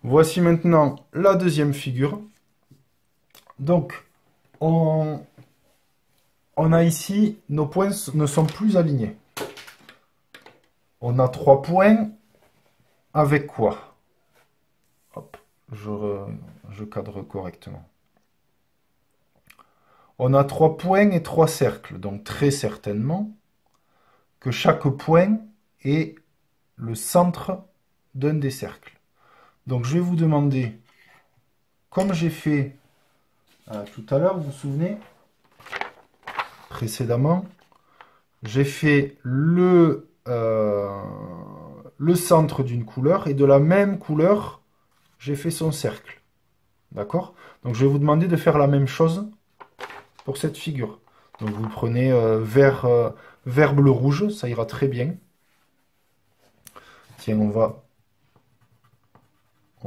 Voici maintenant la deuxième figure. Donc, on a ici, nos points ne sont plus alignés. On a 3 points avec quoi? Hop, je cadre correctement. On a 3 points et 3 cercles, donc très certainement que chaque point est le centre d'un des cercles. Donc je vais vous demander, comme j'ai fait tout à l'heure, vous vous souvenez, précédemment, j'ai fait le centre d'une couleur et de la même couleur, j'ai fait son cercle. D'accord? Donc je vais vous demander de faire la même chose pour cette figure. Donc vous prenez vert, bleu, rouge, ça ira très bien. Tiens, on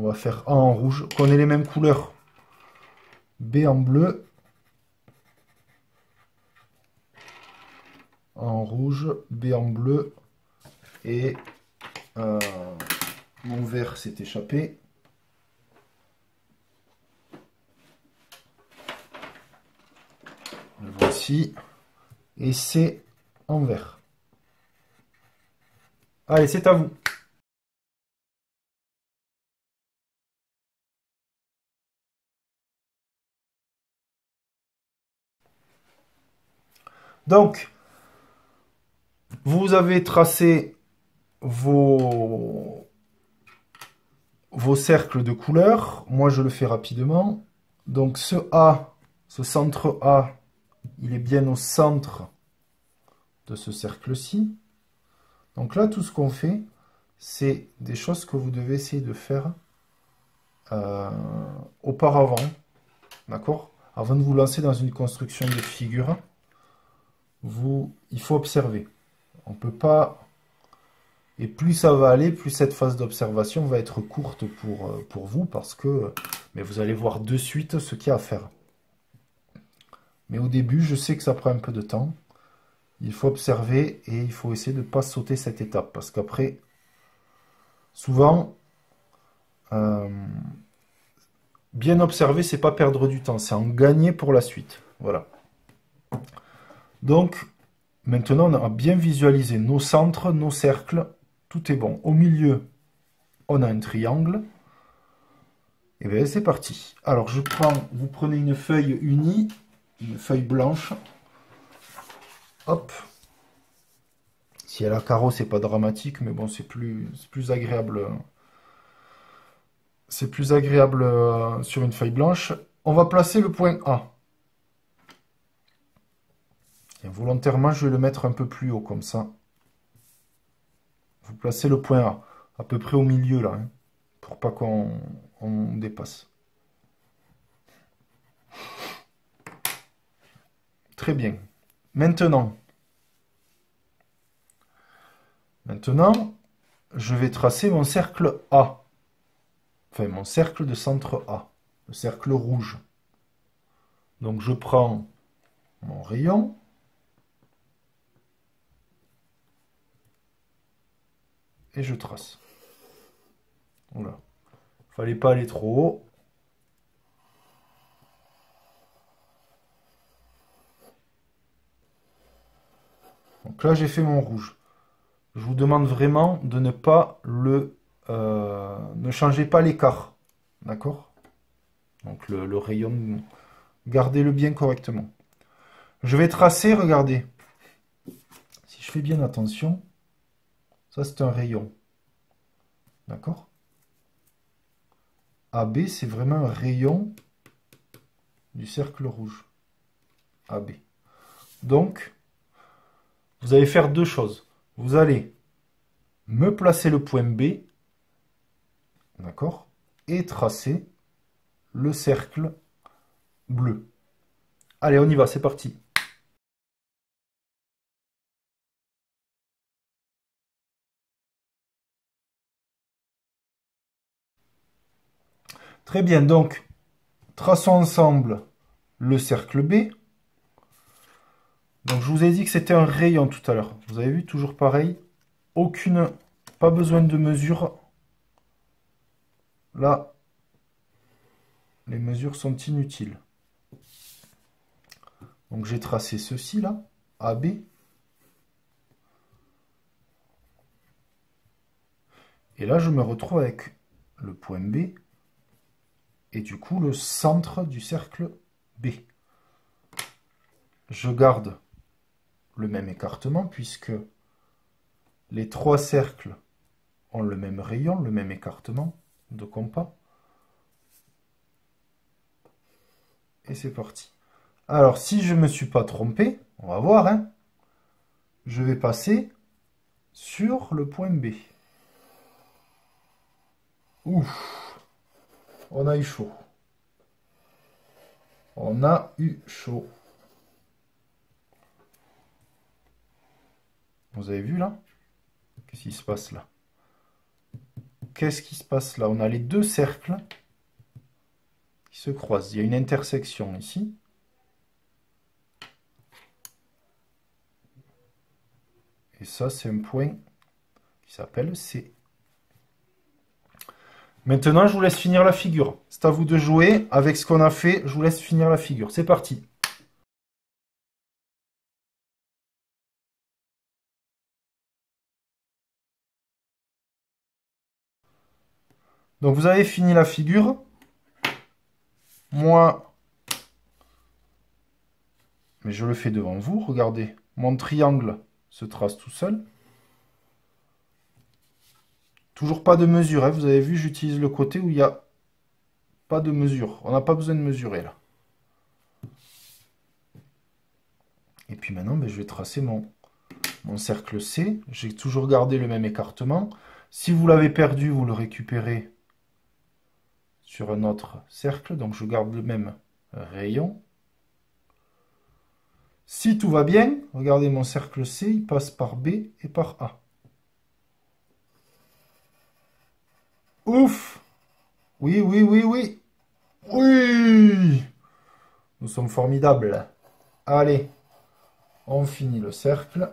va faire A en rouge. Qu'on ait les mêmes couleurs. B en bleu. A en rouge, B en bleu. Et mon vert s'est échappé. Le voici. Et c'est en vert. Allez, c'est à vous. Donc, vous avez tracé vos cercles de couleurs. Moi, je le fais rapidement. Donc, ce centre A, il est bien au centre de ce cercle-ci. Donc là, tout ce qu'on fait, c'est des choses que vous devez essayer de faire auparavant. D'accord? Avant de vous lancer dans une construction de figure, il faut observer. On ne peut pas... Et plus ça va aller, plus cette phase d'observation va être courte pour vous, parce que mais vous allez voir de suite ce qu'il y a à faire. Mais au début, je sais que ça prend un peu de temps. Il faut observer et il faut essayer de ne pas sauter cette étape, parce qu'après, souvent, bien observer, c'est pas perdre du temps, c'est en gagner pour la suite. Voilà. Donc, maintenant, on a bien visualisé nos centres, nos cercles. Tout est bon. Au milieu, on a un triangle. Et bien, c'est parti. Alors, vous prenez une feuille unie, une feuille blanche. Hop. Si elle a carreau, c'est pas dramatique, mais bon, c'est plus agréable. C'est plus agréable sur une feuille blanche. On va placer le point A. Et volontairement, je vais le mettre un peu plus haut, comme ça. Vous placez le point A, à peu près au milieu, là, hein, pour pas qu'on dépasse. Très bien. Maintenant, je vais tracer mon cercle A. Enfin, mon cercle de centre A. Le cercle rouge. Donc, je prends mon rayon. Et je trace. Voilà. Fallait pas aller trop haut. Donc là, j'ai fait mon rouge. Je vous demande vraiment de ne pas ne changez pas l'écart. D'accord? Donc le rayon, gardez-le bien correctement. Je vais tracer, regardez. Si je fais bien attention, ça c'est un rayon. D'accord? AB, c'est vraiment un rayon du cercle rouge. AB. Donc, vous allez faire deux choses. Vous allez me placer le point B, d'accord, et tracer le cercle bleu. Allez, on y va, c'est parti. Très bien, donc, traçons ensemble le cercle B. Donc, je vous ai dit que c'était un rayon tout à l'heure. Vous avez vu, toujours pareil. Pas besoin de mesure. là, les mesures sont inutiles. Donc j'ai tracé ceci là, AB. Et là, je me retrouve avec le point B et du coup le centre du cercle B. Je garde le même écartement puisque les trois cercles ont le même rayon, le même écartement de compas. Et c'est parti. Alors, si je ne me suis pas trompé, on va voir, hein, je vais passer sur le point B. Ouf, on a eu chaud. On a eu chaud. Vous avez vu là? Qu'est-ce qui se passe là? Qu'est-ce qui se passe là? On a les deux cercles qui se croisent. Il y a une intersection ici. Et ça, c'est un point qui s'appelle C. Maintenant, je vous laisse finir la figure. C'est à vous de jouer. Avec ce qu'on a fait, je vous laisse finir la figure. C'est parti. Donc, vous avez fini la figure. Moi, mais je le fais devant vous. Regardez, mon triangle se trace tout seul. Toujours pas de mesure, hein. Vous avez vu, j'utilise le côté où il n'y a pas de mesure. On n'a pas besoin de mesurer là. Et puis maintenant, je vais tracer mon cercle C. J'ai toujours gardé le même écartement. Si vous l'avez perdu, vous le récupérez sur un autre cercle. Donc je garde le même rayon. Si tout va bien, regardez mon cercle C, il passe par B et par A. Ouf! Oui, oui, oui, oui! Oui! Nous sommes formidables. Allez, on finit le cercle.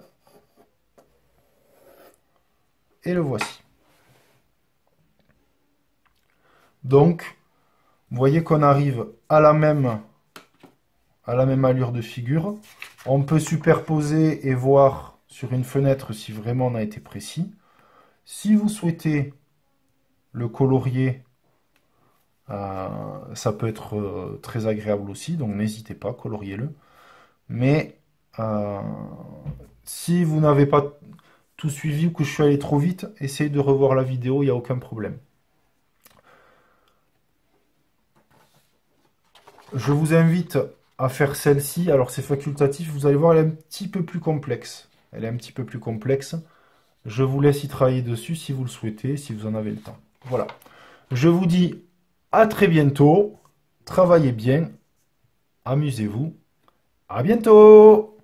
Et le voici. Donc, vous voyez qu'on arrive à la même allure de figure. On peut superposer et voir sur une fenêtre si vraiment on a été précis. Si vous souhaitez le colorier, ça peut être très agréable aussi, donc n'hésitez pas, coloriez-le. Mais si vous n'avez pas tout suivi ou que je suis allé trop vite, essayez de revoir la vidéo, il n'y a aucun problème. Je vous invite à faire celle-ci. Alors c'est facultatif, vous allez voir, elle est un petit peu plus complexe. Elle est un petit peu plus complexe. Je vous laisse y travailler dessus si vous le souhaitez, si vous en avez le temps. Voilà. Je vous dis à très bientôt. Travaillez bien. Amusez-vous. À bientôt!